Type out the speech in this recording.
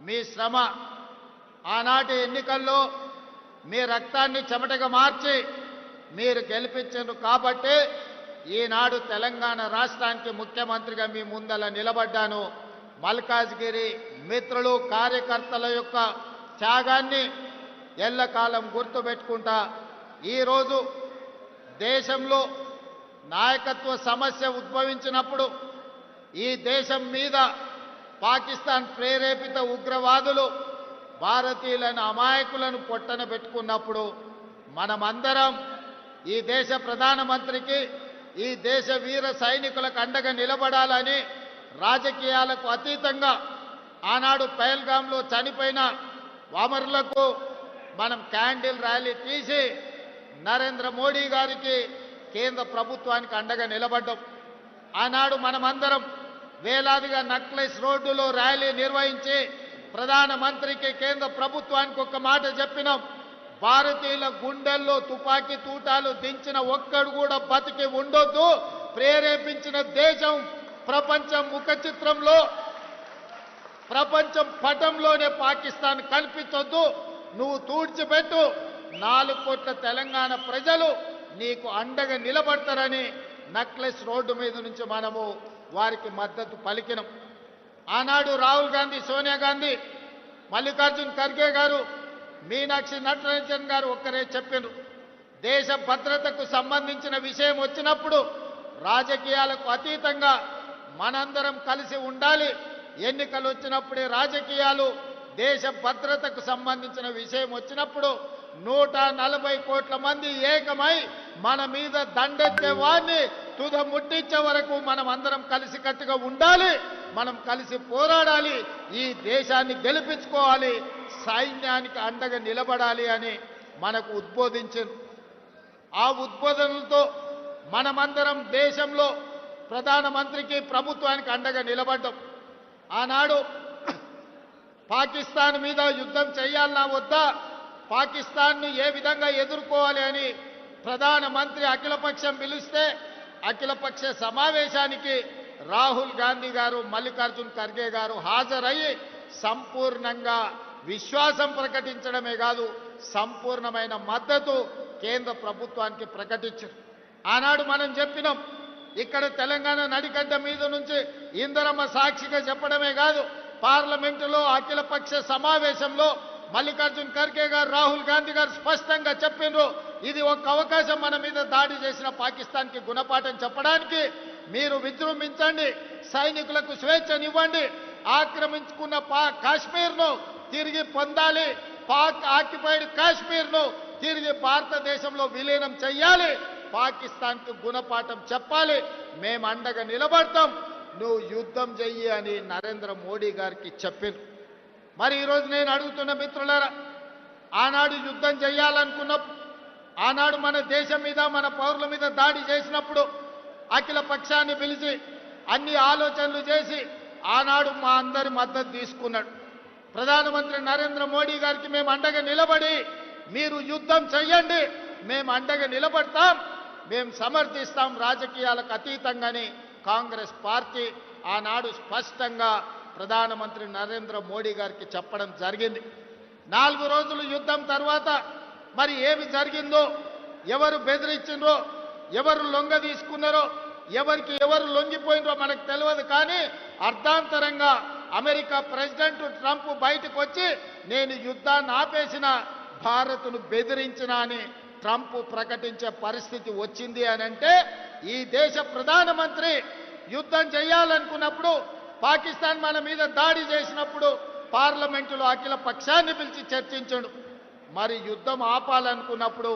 మీ శ్రమ, ఆనాటి ఎన్నికల్లో మీ రక్తాన్ని చెమటగా మార్చి మీరు గెలిపించారు కాబట్టి ఈనాడు తెలంగాణ రాష్ట్రానికి ముఖ్యమంత్రిగా మీ ముందల నిలబడ్డాను. మల్కాజ్గిరి మిత్రులు కార్యకర్తల యొక్క త్యాగాన్ని ఎల్లకాలం గుర్తుపెట్టుకుంటా ఈరోజు దేశంలో నాయకత్వ సమస్య ఉద్భవించినప్పుడు ఈ దేశం మీద పాకిస్తాన్ ప్రేరేపిత ఉగ్రవాదులు భారతీయులను అమాయకులను పొట్టన పెట్టుకున్నప్పుడు మనమందరం ఈ దేశ ప్రధానమంత్రికి ఈ దేశ వీర సైనికులకు అండగా నిలబడాలని రాజకీయాలకు అతీతంగా ఆనాడు పహల్గాంలో చనిపోయిన అమరులకు మనం క్యాండిల్ ర్యాలీ తీసి నరేంద్ర మోడీ గారికి కేంద్ర ప్రభుత్వానికి అండగా నిలబడ్డాం. ఆనాడు మనమందరం వేలాదిగా నక్లెస్ రోడ్డులో ర్యాలీ నిర్వహించి ప్రధానమంత్రికి కేంద్ర ప్రభుత్వానికి ఒక మాట చెప్పినాం. భారతీయుల గుండెల్లో తుపాకీ తూటాలు దించిన ఒక్కడు కూడా బతికి ఉండొద్దు. ప్రేరేపించిన దేశం ప్రపంచం ముఖ చిత్రంలో ప్రపంచం పటంలోనే పాకిస్తాన్ కనిపించొద్దు. నువ్వు తూడ్చిపెట్టు. 4 కోట్ల తెలంగాణ ప్రజలు నీకు అండగా నిలబడతారని నక్లెస్ రోడ్డు మీద నుంచి మనము వారికి మద్దతు పలికినాం. ఆనాడు రాహుల్ గాంధీ, సోనియా గాంధీ, మల్లికార్జున్ ఖర్గే గారు, మీనాక్షి నటరాజన్ గారు ఒక్కరే చెప్పారు. దేశ భద్రతకు సంబంధించిన విషయం వచ్చినప్పుడు రాజకీయాలకు అతీతంగా మనందరం కలిసి ఉండాలి. ఎన్నికలు వచ్చినప్పుడే రాజకీయాలు, దేశ భద్రతకు సంబంధించిన విషయం వచ్చినప్పుడు 140 కోట్ల మంది ఏకమై మన మీద దండెత్తే వారిని తుద ముట్టించే వరకు మనం అందరం కలిసికట్టుగా ఉండాలి. మనం కలిసి పోరాడాలి. ఈ దేశాన్ని గెలిపించుకోవాలి. సైన్యానికి అండగా నిలబడాలి అని మనకు ఉద్బోధించారు. ఆ ఉద్బోధనలతో మనమందరం దేశంలో ప్రధానమంత్రికి ప్రభుత్వానికి అండగా నిలబడ్డాం. ఆనాడు పాకిస్తాన్ మీద యుద్ధం చేయాలన్నా వద్దా, పాకిస్తాన్ను ఏ విధంగా ఎదుర్కోవాలి అని ప్రధానమంత్రి అఖిలపక్షం పిలిస్తే అఖిలపక్ష సమావేశానికి రాహుల్ గాంధీ గారు, మల్లికార్జున్ ఖర్గే గారు హాజరయ్యి సంపూర్ణంగా విశ్వాసం ప్రకటించడమే కాదు సంపూర్ణమైన మద్దతు కేంద్ర ప్రభుత్వానికి ప్రకటించారు. ఆనాడు మనం చెప్పినాం, ఇక్కడ తెలంగాణ నడిగడ్డ మీద నుంచి ఇందిరమ్మ సాక్షిగా చెప్పడమే కాదు, పార్లమెంటులో అఖిలపక్ష సమావేశంలో మల్లికార్జున్ ఖర్గే గారు, రాహుల్ గాంధీ గారు స్పష్టంగా చెప్పినారు, ఇది ఒక అవకాశం మన మీద దాడి చేసిన పాకిస్తాన్కి గుణపాఠం చెప్పడానికి. మీరు విజృంభించండి, సైనికులకు స్వేచ్ఛనివ్వండి, ఆక్రమించుకున్న కాశ్మీర్ను తిరిగి పొందాలి, పాక్ ఆక్యుపైడ్ కాశ్మీర్ను తిరిగి భారతదేశంలో విలీనం చెయ్యాలి, పాకిస్తాన్కు గుణపాఠం చెప్పాలి, మేము అండగా నిలబడతాం, నువ్వు యుద్ధం చెయ్యి అని నరేంద్ర మోడీ గారికి చెప్పారు. మరి ఈరోజు నేను అడుగుతున్న మిత్రులారా, ఆనాడు యుద్ధం చేయాలనుకున్నప్పుడు, ఆనాడు మన దేశం మీద మన పౌరుల మీద దాడి చేసినప్పుడు అఖిల పక్షాన్ని పిలిచి అన్ని ఆలోచనలు చేసి ఆనాడు మా అందరి మద్దతు తీసుకున్నాడు. ప్రధానమంత్రి నరేంద్ర మోడీ గారికి మేము అండగా నిలబడి, మీరు యుద్ధం చెయ్యండి, మేము అండగా నిలబడతాం, మేము సమర్థిస్తాం రాజకీయాలకు అతీతంగానే కాంగ్రెస్ పార్టీ ఆనాడు స్పష్టంగా ప్రధానమంత్రి నరేంద్ర మోడీ గారికి చెప్పడం జరిగింది. 4 రోజులు యుద్ధం తర్వాత మరి ఏమి జరిగిందో, ఎవరు బెదిరించిండ్రో, ఎవరు లొంగ తీసుకున్నారో, ఎవరికి ఎవరు లొంగిపోయినరో మనకు తెలియదు. కానీ అర్ధాంతరంగా అమెరికా ప్రెసిడెంట్ ట్రంప్ బయటకు వచ్చి నేను యుద్ధాన్ని ఆపేసిన, భారత్ను బెదిరించిన అని ట్రంప్ ప్రకటించే పరిస్థితి వచ్చింది అని అంటే, ఈ దేశ ప్రధానమంత్రి యుద్ధం చేయాలనుకున్నప్పుడు, పాకిస్తాన్ మన మీద దాడి చేసినప్పుడు పార్లమెంటులో అఖిల పక్షాన్ని పిలిచి చర్చించాడు. మరి యుద్ధం ఆపాలనుకున్నప్పుడు